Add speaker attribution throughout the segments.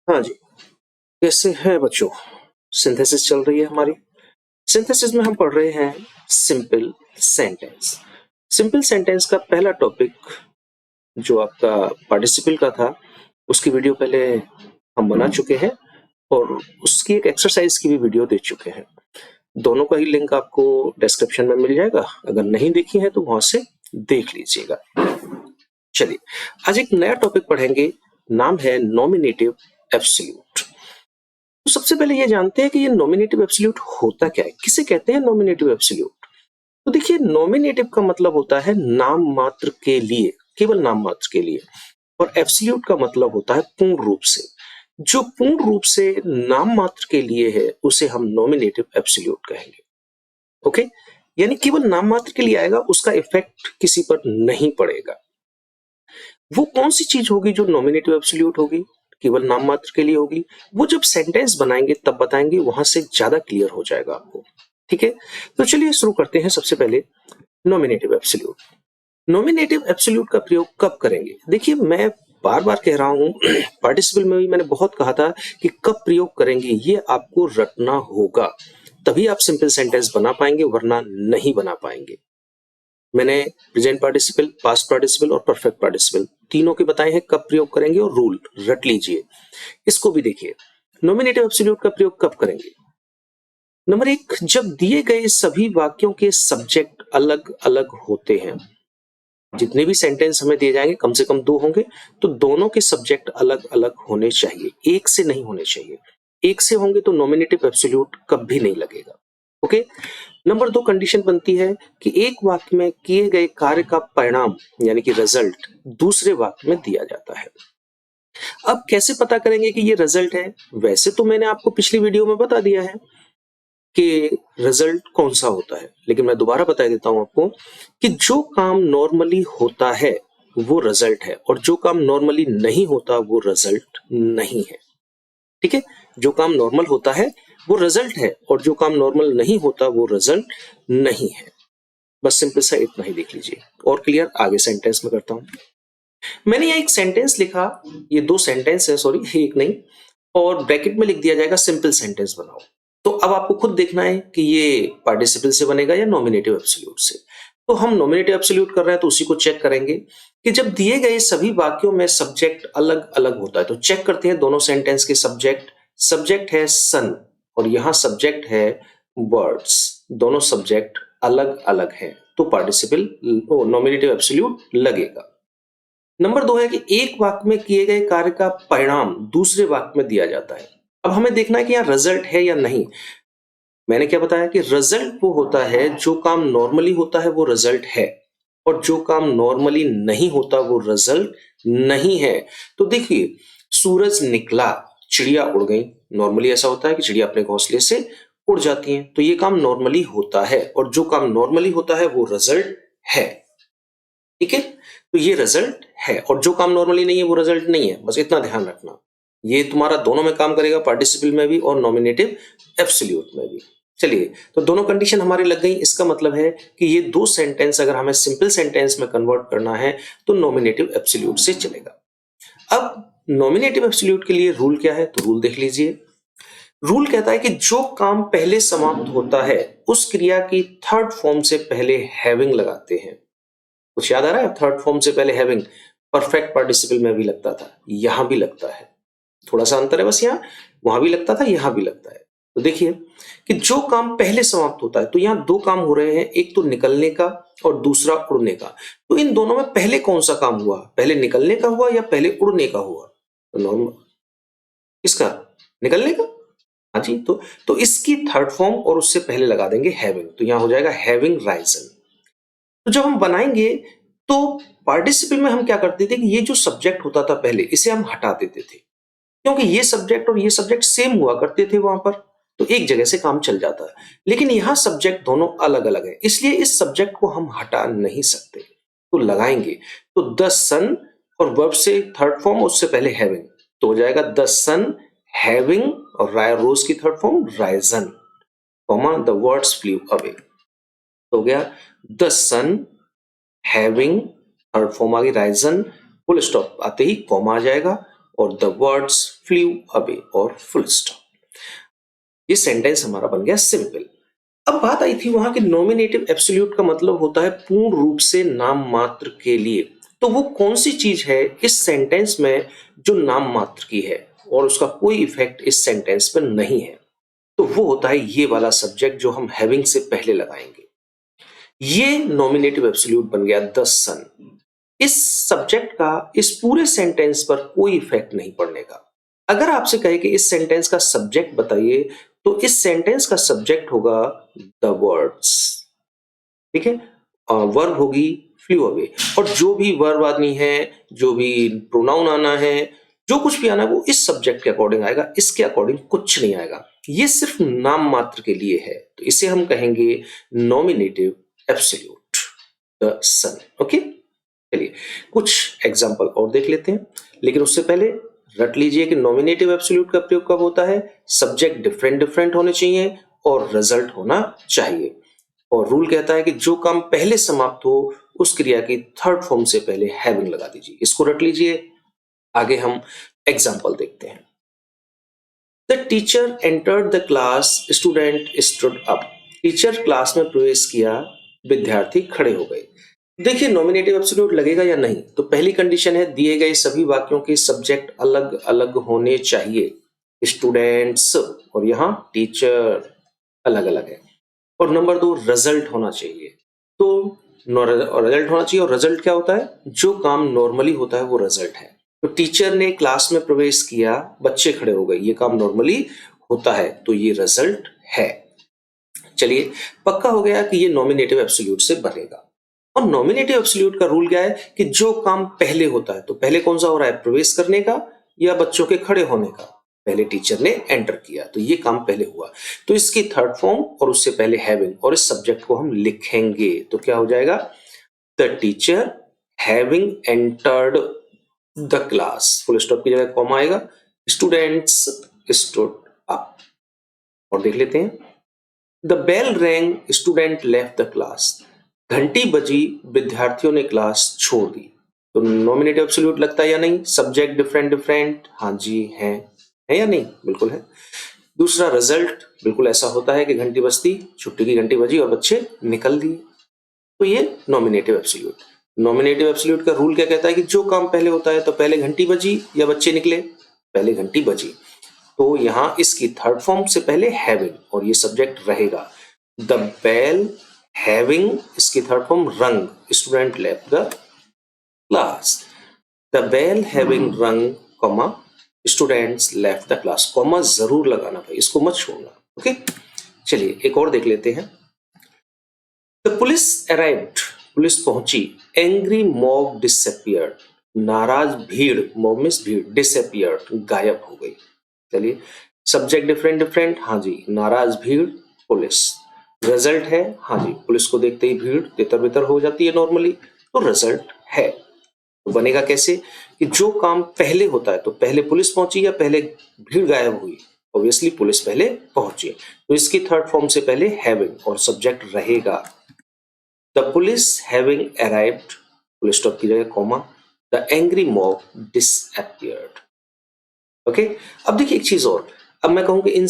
Speaker 1: हाँ जी, कैसे है बच्चों? सिंथेसिस चल रही है हमारी। सिंथेसिस में हम पढ़ रहे हैं सिंपल सेंटेंस। सिंपल सेंटेंस का पहला टॉपिक जो आपका पार्टिसिपल का था, उसकी वीडियो पहले हम बना चुके हैं और उसकी एक एक्सरसाइज की भी वीडियो दे चुके हैं। दोनों का ही लिंक आपको डिस्क्रिप्शन में मिल जाएगा, अगर नहीं देखी है तो वहां से देख लीजिएगा। चलिए, आज एक नया टॉपिक पढ़ेंगे, नाम है नॉमिनेटिव एब्सोल्यूट। तो सबसे पहले ये जानते हैं कि ये नॉमिनेटिव एब्सोल्यूट होता क्या है, किसे कहते हैं नॉमिनेटिव एब्सोल्यूट। तो देखिए, नॉमिनेटिव का मतलब होता है नाम मात्र के लिए, केवल नाम मात्र के लिए, और एब्सोल्यूट का मतलब होता है पूर्ण रूप से। जो पूर्ण रूप से नाम मात्र के लिए है उसे हम नॉमिनेटिव एब्सोल्यूट कहेंगे। ओके, यानी केवल नाम मात्र के लिए आएगा, उसका इफेक्ट किसी पर नहीं पड़ेगा। वो कौन सी चीज होगी जो नॉमिनेटिव एब्सोल्यूट होगी, केवल नाम मात्र के लिए होगी? वो जब सेंटेंस बनाएंगे तब बताएंगे, वहां से ज्यादा क्लियर हो जाएगा आपको। ठीक है, तो चलिए शुरू करते हैं। सबसे पहले नॉमिनेटिव एब्सोल्यूट। नॉमिनेटिव एब्सोल्यूट का प्रयोग कब करेंगे? देखिए, मैं बार बार कह रहा हूं, पार्टिसिपल में भी मैंने बहुत कहा था कि कब प्रयोग करेंगे ये आपको रटना होगा, तभी आप सिंपल सेंटेंस बना पाएंगे, वरना नहीं बना पाएंगे। मैंने प्रेजेंट पार्टिसिपल, पास्ट पार्टिसिपल और परफेक्ट पार्टिसिपल तीनों के बताए हैं कब प्रयोग करेंगे, और रूल रट लीजिए। इसको भी देखिए, नॉमिनेटिव एब्सोल्यूट का प्रयोग कब करेंगे। नंबर एक, जब दिए गए सभी वाक्यों के सब्जेक्ट अलग अलग होते हैं। जितने भी सेंटेंस हमें दिए जाएंगे, कम से कम 2 होंगे, तो दोनों के सब्जेक्ट अलग अलग होने चाहिए, एक से नहीं होने चाहिए। एक से होंगे तो नॉमिनेटिव एब्सोल्यूट कभी नहीं लगेगा। ओके। नंबर 2 कंडीशन बनती है कि एक वाक्य में किए गए कार्य का परिणाम यानी कि रिजल्ट दूसरे वाक्य में दिया जाता है। अब कैसे पता करेंगे कि ये रिजल्ट है? वैसे तो मैंने आपको पिछली वीडियो में बता दिया है कि रिजल्ट कौन सा होता है, लेकिन मैं दोबारा बता देता हूं आपको कि जो काम नॉर्मली होता है वो रिजल्ट है, और जो काम नॉर्मली नहीं होता वो रिजल्ट नहीं है। ठीक है, जो काम नॉर्मल होता है वो रिजल्ट है, और जो काम नॉर्मल नहीं होता वो रिजल्ट नहीं है। बस सिंपल सा इतना ही देख लीजिए, और क्लियर आगे सेंटेंस में करता हूं। मैंने यहाँ एक सेंटेंस लिखा, ये 2 सेंटेंस है, सॉरी एक नहीं, और ब्रैकेट में लिख दिया जाएगा सिंपल सेंटेंस बनाओ। तो अब आपको खुद देखना है कि ये पार्टिसिपल से बनेगा या नॉमिनेटिव एब्सोल्यूट से। तो हम नॉमिनेटिव एब्सोल्यूट कर रहे हैं तो उसी को चेक करेंगे कि जब दिए गए सभी वाक्यों में सब्जेक्ट अलग अलग होता है, तो चेक करते हैं दोनों सेंटेंस के सब्जेक्ट। सब्जेक्ट है सन और यहाँ सब्जेक्ट है वर्ड्स, दोनों सब्जेक्ट अलग अलग है, तो पार्टिसिपल नॉमिनेटिव एब्सोल्यूट लगेगा। नंबर 2 है कि एक वाक्य में किए गए कार्य का परिणाम दूसरे वाक्य में दिया जाता है। अब हमें देखना है कि यहाँ रिजल्ट है या नहीं। मैंने क्या बताया कि रिजल्ट वो होता है, जो काम नॉर्मली होता है वो रिजल्ट है, और जो काम नॉर्मली नहीं होता वो रिजल्ट नहीं है। तो देखिए, सूरज निकला, चिड़िया उड़ गई। नॉर्मली ऐसा होता है कि चिड़िया अपने घोंसले से उड़ जाती है, तो ये काम नॉर्मली होता है, और जो काम नॉर्मली होता है वो रिजल्ट है। ठीक है, तो ये रिजल्ट है, और जो काम नॉर्मली नहीं है वो रिजल्ट नहीं है। बस इतना ध्यान रखना, ये तुम्हारा दोनों में काम करेगा, पार्टिसिपल में भी और नॉमिनेटिव एब्सोल्यूट में भी। चलिए, तो दोनों कंडीशन हमारी लग गई। इसका मतलब है कि ये 2 सेंटेंस अगर हमें सिंपल सेंटेंस में कन्वर्ट करना है तो नॉमिनेटिव एब्सोल्यूट से चलेगा। अब नॉमिनेटिव एब्सोल्यूट के लिए रूल क्या है, तो रूल देख लीजिए। रूल कहता है कि जो काम पहले समाप्त होता है उस क्रिया की थर्ड फॉर्म से पहले हैविंग लगाते हैं। कुछ याद आ रहा है? थर्ड फॉर्म से पहले हैविंग परफेक्ट पार्टिसिपल में भी लगता था, यहां भी लगता है। थोड़ा सा अंतर है बस, यहाँ वहां भी लगता था, यहां भी लगता है। तो देखिए कि जो काम पहले समाप्त होता है, तो यहाँ 2 काम हो रहे हैं, एक तो निकलने का और दूसरा उड़ने का। तो इन दोनों में पहले कौन सा काम हुआ, पहले निकलने का हुआ या पहले उड़ने का हुआ? तो नॉर्मल इसका निकलने का। हाँ जी, तो इसकी थर्ड फॉर्म और उससे पहले लगा देंगे हैविंग, तो यहां हो जाएगा हैविंग राइजन। तो जब हम बनाएंगे तो पार्टिसिपल में हम क्या करते थे कि ये जो सब्जेक्ट होता था पहले, इसे हम हटा देते थे, क्योंकि ये सब्जेक्ट और ये सब्जेक्ट सेम हुआ करते थे वहां पर, तो एक जगह से काम चल जाता है। लेकिन यहां सब्जेक्ट दोनों अलग अलग है, इसलिए इस सब्जेक्ट को हम हटा नहीं सकते, तो लगाएंगे। तो द सन और वर्ब से थर्ड फॉर्म, उससे पहले हैविंग, तो हो जाएगा द सन हैविंग, और रोज की third form risen, comma the words flew away. तो हो गया the sun having, third form आ गई राइजन, फुल स्टॉप आते ही कॉमा आ जाएगा, और द वर्ड्स फ्लू अवे और फुल स्टॉप। ये सेंटेंस हमारा बन गया सिंपल। अब बात आई थी वहां कि नॉमिनेटिव एब्सोल्यूट का मतलब होता है पूर्ण रूप से नाम मात्र के लिए। तो वो कौन सी चीज है इस सेंटेंस में जो नाम मात्र की है और उसका कोई इफेक्ट इस सेंटेंस पर नहीं है? तो वो होता है ये वाला सब्जेक्ट जो हम हैविंग से पहले लगाएंगे। ये नॉमिनेटिव एब्सोल्यूट बन गया द सन। इस सब्जेक्ट का इस पूरे सेंटेंस पर कोई इफेक्ट नहीं पड़ने का। अगर आपसे कहे कि इस सेंटेंस का सब्जेक्ट बताइए, तो इस सेंटेंस का सब्जेक्ट होगा द वर्ड्स। ठीक है, वर्ब होगी फ्लू अवे, और जो भी वर्ब आनी है, जो भी प्रोनाउन आना है, जो कुछ भी आना है वो इस सब्जेक्ट के अकॉर्डिंग आएगा, इसके अकॉर्डिंग कुछ नहीं आएगा। ये सिर्फ नाम मात्र के लिए है, तो इसे हम कहेंगे nominative absolute the sun. Okay, चलिए कुछ एग्जाम्पल और देख लेते हैं, लेकिन उससे पहले रट लीजिए कि नॉमिनेटिव एब्सोल्यूट का प्रयोग कब होता है? सब्जेक्ट डिफरेंट डिफरेंट होने चाहिए और रिजल्ट होना चाहिए। और रूल कहता है कि जो काम पहले समाप्त हो उस क्रिया की थर्ड फॉर्म से पहले हैविंग लगा दीजिए। इसको रट लीजिए। आगे हम एग्जाम्पल देखते हैं। The teacher entered the class, student stood up. Teacher class में प्रवेश किया, विद्यार्थी खड़े हो गए। देखिए नॉमिनेटिव एब्सोल्यूट लगेगा या नहीं, तो पहली कंडीशन है दिए गए सभी वाक्यों के सब्जेक्ट अलग अलग होने चाहिए। स्टूडेंट्स और यहाँ टीचर अलग अलग है। और नंबर 2, रिजल्ट होना चाहिए। तो रिजल्ट होना चाहिए, और रिजल्ट क्या होता है? जो काम नॉर्मली होता है वो रिजल्ट है। तो टीचर ने क्लास में प्रवेश किया, बच्चे खड़े हो गए, ये काम नॉर्मली होता है, तो ये रिजल्ट है। चलिए पक्का हो गया कि ये नॉमिनेटिव एब्सोल्यूट से बनेगा। और नॉमिनेटिव एब्सोल्यूट का रूल क्या है कि जो काम पहले होता है, तो पहले कौन सा हो रहा है? प्रवेश करने का या बच्चों के खड़े होने का? पहले टीचर ने एंटर किया, तो ये काम पहले हुआ, तो इसकी थर्ड फॉर्म और उससे पहले हैविंग, और इस सब्जेक्ट को हम लिखेंगे तो क्या हो जाएगा? The teacher having entered the class, full stop की जगह कॉमा आएगा, स्टूडेंट्स स्टूड अप। और देख लेते हैं। The bell rang, student left the class. घंटी बजी, विद्यार्थियों ने क्लास छोड़ दी। तो नॉमिनेटिव एब्सोल्यूट लगता है या नहीं? सब्जेक्ट डिफरेंट डिफरेंट, हाँ जी है या नहीं? बिल्कुल है। दूसरा रिजल्ट बिल्कुल ऐसा होता है कि घंटी बजती, छुट्टी की घंटी बजी और बच्चे निकल दिए, तो ये नॉमिनेटिव एब्सोल्यूट। नॉमिनेटिव एब्सोल्यूट का रूल क्या कहता है कि जो काम पहले होता है, तो पहले घंटी बजी या बच्चे निकले? पहले घंटी बजी, तो यहां इसकी थर्ड फॉर्म से पहले हैविंग, और ये सब्जेक्ट रहेगा। द बेल हैविंग, इसकी third form rung, student left the class. The bell having rung, comma, students left the class. Comma जरूर लगाना भाई, इसको मत छोड़ना। ओके, चलिए एक और देख लेते हैं। द पुलिस अराइव्ड, पुलिस पहुंची। एंग्री मॉब डिसअपियर्ड, नाराज भीड़, मॉब मींस भीड़, डिसअपियर्ड गायब हो गई। चलिए सब्जेक्ट डिफरेंट डिफरेंट, हाँ जी, नाराज भीड़ पुलिस। रिजल्ट है, हाँ जी, पुलिस को देखते ही भीड़ तितर बितर हो जाती है नॉर्मली, तो रिजल्ट है। तो बनेगा कैसे कि जो काम पहले होता है, तो पहले पुलिस पहुंची या पहले भीड़ गायब हुई? ऑब्वियसली पुलिस पहले पहुंची, तो इसकी थर्ड फॉर्म से पहले हैविंग और सब्जेक्ट रहेगा। The police having arrived, full stop की जगह comma, the angry mob disappeared. Okay, अब देखिए एक चीज और। अब मैं कहूं कि इन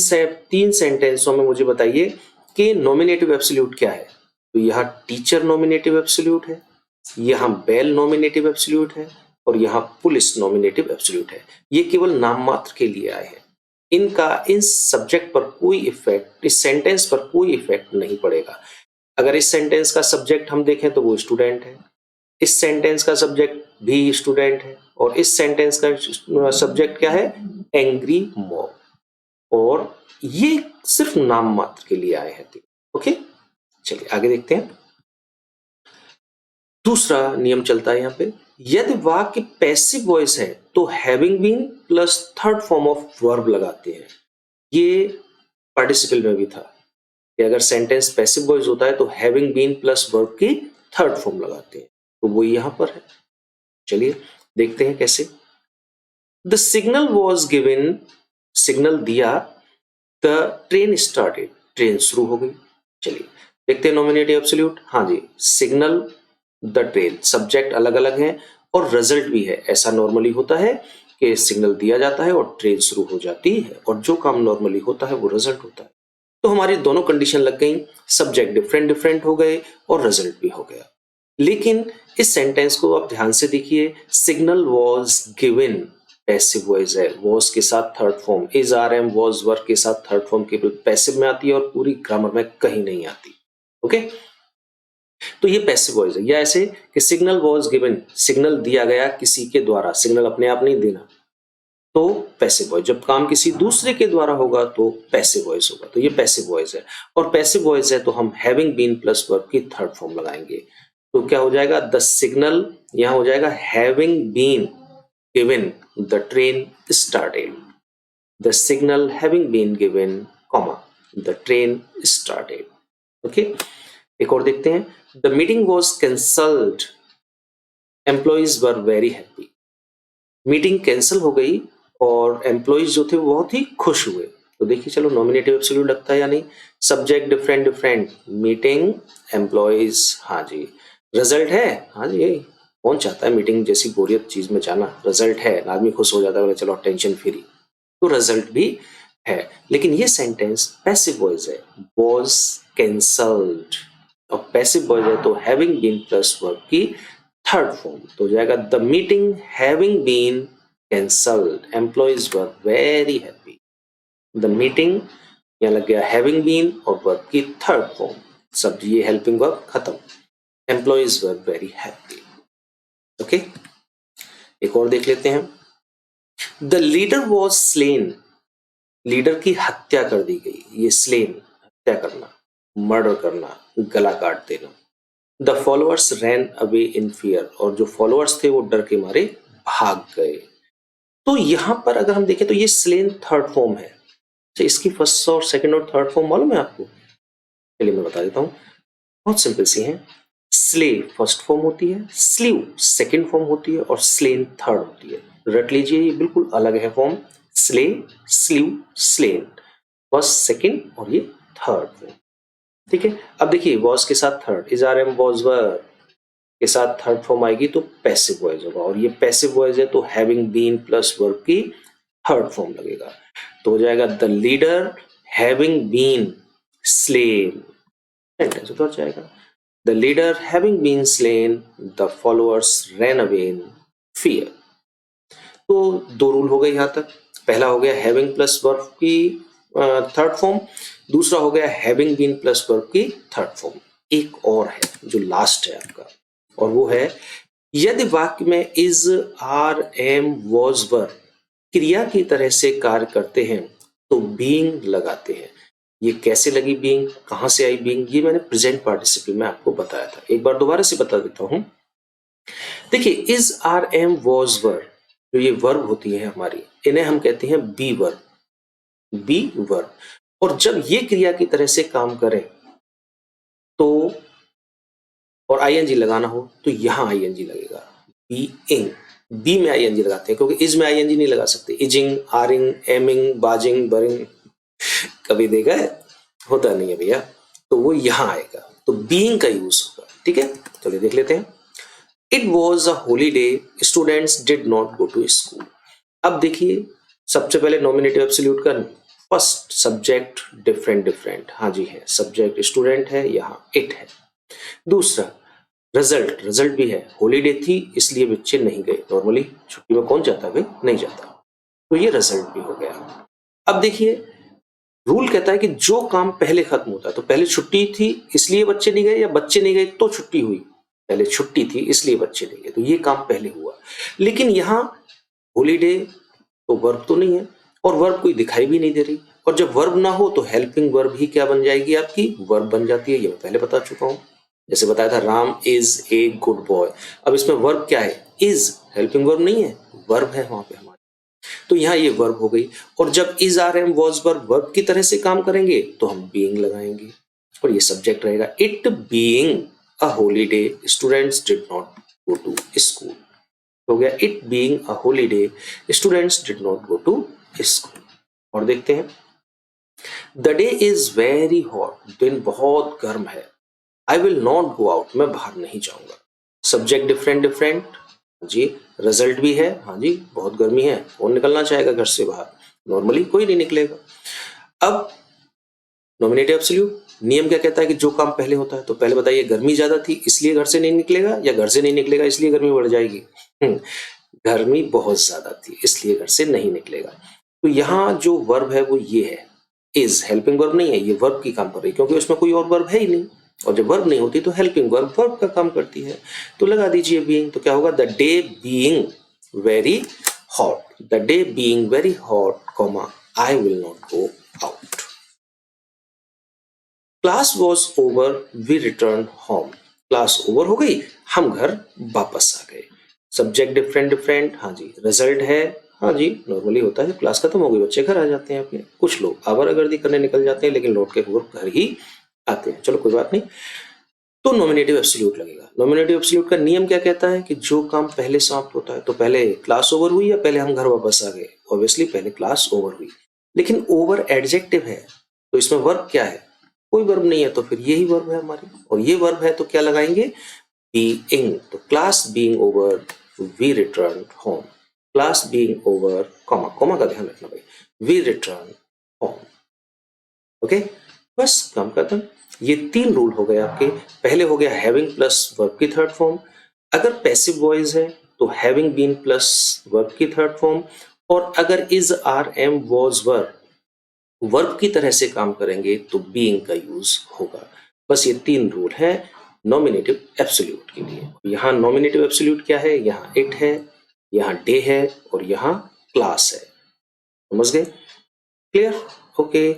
Speaker 1: तीन सेंटेंसों में मुझे बताइए कि नॉमिनेटिव एब्सोल्यूट क्या है। तो यहाँ टीचर नॉमिनेटिव एब्सोल्यूट है, यहाँ बेल नॉमिनेटिव एब्सोल्यूट है, और यहाँ पुलिस नॉमिनेटिव एब्सोल्यूट है। ये केवल नाम मात्र के लिए आए हैं, इनका इन सब्जेक्ट पर कोई इफेक्ट, इस सेंटेंस पर कोई इफेक्ट नहीं पड़ेगा। अगर इस सेंटेंस का सब्जेक्ट हम देखें तो वो स्टूडेंट है, इस सेंटेंस का सब्जेक्ट भी स्टूडेंट है, और इस सेंटेंस का सब्जेक्ट क्या है? एंग्री मॉब, और ये सिर्फ नाम मात्र के लिए आए हैं। ओके, चलिए आगे देखते हैं। दूसरा नियम चलता है यहाँ पे, यदि वाक्य पैसिव वॉइस है तो having been plus third form of verb लगाते हैं। ये पार्टिसिपल में भी था कि अगर सेंटेंस पैसिव वॉइस होता है तो हैविंग बीन प्लस वर्ब की थर्ड फॉर्म लगाते हैं, तो वो यहां पर है। चलिए देखते हैं कैसे। The signal was given, signal दिया, द ट्रेन स्टार्टेड, ट्रेन शुरू हो गई। चलिए देखते हैं नॉमिनेटिव एब्सोल्यूट। हाँ जी, सिग्नल, द ट्रेन, सब्जेक्ट अलग अलग हैं और रिजल्ट भी है, ऐसा नॉर्मली होता है के सिग्नल दिया जाता है और ट्रेन शुरू हो जाती है, और जो काम नॉर्मली होता है वो रिजल्ट होता है। तो हमारी दोनों कंडीशन लग गई, सब्जेक्ट डिफरेंट डिफरेंट हो गए और रिजल्ट भी हो गया। लेकिन इस सेंटेंस को आप ध्यान से देखिए, signal was given, passive voice है, वॉज के साथ third form, is are am was verb के साथ थर्ड फॉर्म केवल पैसिव में आती है और पूरी ग्रामर में कहीं नहीं आती। ओके, तो ये पैसिव वॉइस है। या ऐसे कि सिग्नल वॉज गिवन, सिग्नल दिया गया किसी के द्वारा, सिग्नल अपने आप नहीं देना, तो पैसिव वॉइस। जब काम किसी दूसरे के द्वारा होगा तो पैसिव वॉइस होगा, तो ये पैसिव वॉइस है। और पैसिव वॉइस है तो हम हैविंग बीन प्लस वर्ब की थर्ड फॉर्म लगाएंगे, तो क्या हो जाएगा, द सिग्नल, यहां हो जाएगा having been given the train started, the signal having been given comma the train started. Okay, एक और देखते हैं, the meeting was cancelled, employees were very happy, meeting cancel हो गई और एम्प्लॉइज जो थे वो बहुत ही खुश हुए। तो देखिए चलो नॉमिनेटिव एब्सोल्यूट लगता है या नहीं, subject different different, meeting, employees, हाँ जी, रिजल्ट है, हाँ जी, कौन चाहता है मीटिंग जैसी बोरियत चीज में जाना, रिजल्ट है, आदमी खुश हो जाता है, चलो टेंशन फ्री, तो रिजल्ट भी है। लेकिन ये सेंटेंस पैसिव वॉइस है, वॉज कैंसल्ड, और पैसिव वॉइस है तो हैविंग बीन प्लस वर्ब की थर्ड फॉर्म, तो हो जाएगा the meeting having been cancelled, employees were very happy. The meeting, यहाँ लग गया हैविंग बीन और वर्ब की थर्ड फॉर्म, सब ये हेल्पिंग वर्ब खत्म, employees were very happy. Okay, एक और देख लेते हैं, the leader was slain, leader की हत्या कर दी गई, ये स्लेन हत्या करना, मर्डर करना, गला काट देना। The followers ran away in fear, और जो फॉलोअर्स थे वो डर के मारे भाग गए। तो यहां पर अगर हम देखें तो ये स्लेन थर्ड फॉर्म है। तो इसकी फर्स्ट और सेकंड और थर्ड फॉर्म मालूम है आपको? चलिए मैं बता देता हूं, बहुत सिंपल सी है। स्ले फर्स्ट फॉर्म होती है, स्लीव सेकंड फॉर्म होती है और स्लेन थर्ड होती है। रट लीजिए, ये बिल्कुल अलग है form, slay, sleeve, slain, first second और ये थर्ड फॉर्म। ठीक है, अब देखिए वॉज के साथ third, is are am was were के साथ थर्ड फॉर्म आएगी तो पैसिव वॉइस होगा, और ये पैसिव वॉइस है तो हैविंग बीन प्लस वर्ब की थर्ड फॉर्म लगेगा, तो हो जाएगा the leader having been slain, sentence उतर जाएगा। The leader having been slain, the followers ran away in fear. तो दो रूल हो गए यहां तक, पहला हो गया हैविंग प्लस वर्ब की थर्ड फॉर्म, दूसरा हो गया हैविंग बीन प्लस वर्ब की थर्ड फॉर्म। एक और है जो लास्ट है आपका, और वो है यदि वाक्य में इज, आर, एम, वॉज, वर क्रिया की तरह से कार्य करते हैं तो बीइंग लगाते हैं। ये कैसे लगी बीइंग, कहां से आई बीइंग, ये मैंने प्रेजेंट पार्टिसिपल में आपको बताया था, एक बार दोबारा से बता देता हूं। देखिए इज, आर, एम, वॉज, वर, जो ये वर्ब होती है हमारी, इन्हें हम कहते हैं बी वर्ब, बी वर्ब। और जब ये क्रिया की तरह से काम करें तो, और आईएनजी लगाना हो तो यहां आईएनजी लगेगा, बीइंग, बी में आईएनजी लगाते हैं क्योंकि इज में आईएनजी नहीं लगा सकते, इजिंग, आरिंग, एमिंग, बाजिंग, बरिंग, कभी देखा है, होता नहीं है भैया, तो वो यहां आएगा, तो बीइंग का यूज होगा। ठीक है, चलिए देख लेते हैं। It was a holiday, students did not go to school. अब देखिए सबसे पहले नॉमिनेटिव एब्सोल्यूट का फर्स्ट सब्जेक्ट डिफरेंट डिफरेंट, हाँ जी है, सब्जेक्ट स्टूडेंट है, यहाँ इट है। दूसरा रिजल्ट, रिजल्ट भी है, हॉलीडे थी इसलिए बच्चे नहीं गए, नॉर्मली छुट्टी में कौन जाता है, नहीं जाता, तो ये रिजल्ट भी हो गया। अब देखिए रूल कहता है कि जो काम पहले खत्म होता है, तो पहले छुट्टी थी इसलिए बच्चे नहीं गए, या बच्चे नहीं गए तो छुट्टी हुई, पहले छुट्टी थी इसलिए बच्चे नहीं गए, तो ये काम पहले हुआ। लेकिन यहाँ हॉलीडे तो वर्ब तो नहीं है और वर्ब कोई दिखाई भी नहीं दे रही, और जब वर्ब ना हो तो हेल्पिंग वर्ब ही क्या बन जाएगी आपकी, वर्ब बन जाती है, ये मैं पहले बता चुका हूं। जैसे बताया था Ram is a good boy, अब इसमें वर्ब क्या है, इज, हेल्पिंग वर्ब नहीं है, वर्ब है वहां पे हमारे, तो यहाँ ये वर्ब हो गई। और जब is, are, am, was verb की तरह से काम करेंगे तो हम बीइंग लगाएंगे, और ये सब्जेक्ट रहेगा, it being a holiday students did not go to school, हो गया it being a holiday students did not go to school. और देखते हैं, the day is very hot, दिन बहुत गर्म है, I will not go out, मैं बाहर नहीं जाऊंगा, सब्जेक्ट डिफरेंट डिफरेंट, जी रिजल्ट भी है, हाँ जी बहुत गर्मी है, कौन निकलना चाहेगा घर से बाहर, नॉर्मली कोई नहीं निकलेगा। अब नॉमिनेटिव एब्सोल्यूट नियम क्या कहता है कि जो काम पहले होता है, तो पहले बताइए गर्मी ज्यादा थी इसलिए घर से नहीं निकलेगा, या घर से नहीं निकलेगा इसलिए गर्मी बढ़ जाएगी? गर्मी बहुत ज्यादा थी इसलिए घर से नहीं निकलेगा। तो यहाँ जो वर्ब है वो ये है, इज, हेल्पिंग वर्ब नहीं है, ये वर्ब की काम कर रही है क्योंकि उसमें कोई और वर्ब है ही नहीं, और जब वर्ब नहीं होती तो हेल्पिंग वर्ब वर्ब का काम करती है। तो लगा दीजिए बीइंग, तो क्या होगा, the day being very hot, the day being very hot, comma I will not go out. Class was over, we return home, class over हो गई, हम घर वापस आ गए। सब्जेक्ट डिफरेंट डिफरेंट, हाँ जी रिजल्ट है, हाँ जी नॉर्मली होता है क्लास खत्म हो गई बच्चे घर आ जाते हैं अपने, कुछ लोग आवारागर्दी करने निकल जाते हैं लेकिन लौट के घर ही आते हैं, चलो कोई बात नहीं। तो नॉमिनेटिव एब्सोल्यूट लगेगा। नॉमिनेटिव एब्सोल्यूट का नियम क्या कहता है कि जो काम पहले समाप्त होता है, तो पहले क्लास ओवर हुई या पहले हम घर वापस आ गए, ऑब्वियसली पहले क्लास ओवर हुई। लेकिन ओवर एडजेक्टिव है तो इसमें वर्ब क्या है, कोई वर्ब नहीं है, तो फिर यही वर्ब है हमारी, और ये वर्ब है तो क्या लगाएंगे, बीइंग, तो class being over, we return home, class being over, comma, comma का ध्यान रखना भाई, वी रिटर्न होम। ओके, बस काम खत्म। ये 3 रूल हो गए आपके। पहले हो गया हैविंग प्लस वर्ब की थर्ड फॉर्म, अगर पैसिव वॉइस है तो हैविंग बीन प्लस वर्ब की थर्ड फॉर्म, और अगर is, are, am, was, were verb की तरह से काम करेंगे तो बीइंग का यूज होगा। बस ये 3 रूल है नॉमिनेटिव एब्सोल्यूट के लिए। यहाँ नॉमिनेटिव एब्सोल्यूट क्या है, यहाँ इट है, यहाँ डे है, और यहाँ क्लास है। समझ गए? क्लियर? ओके।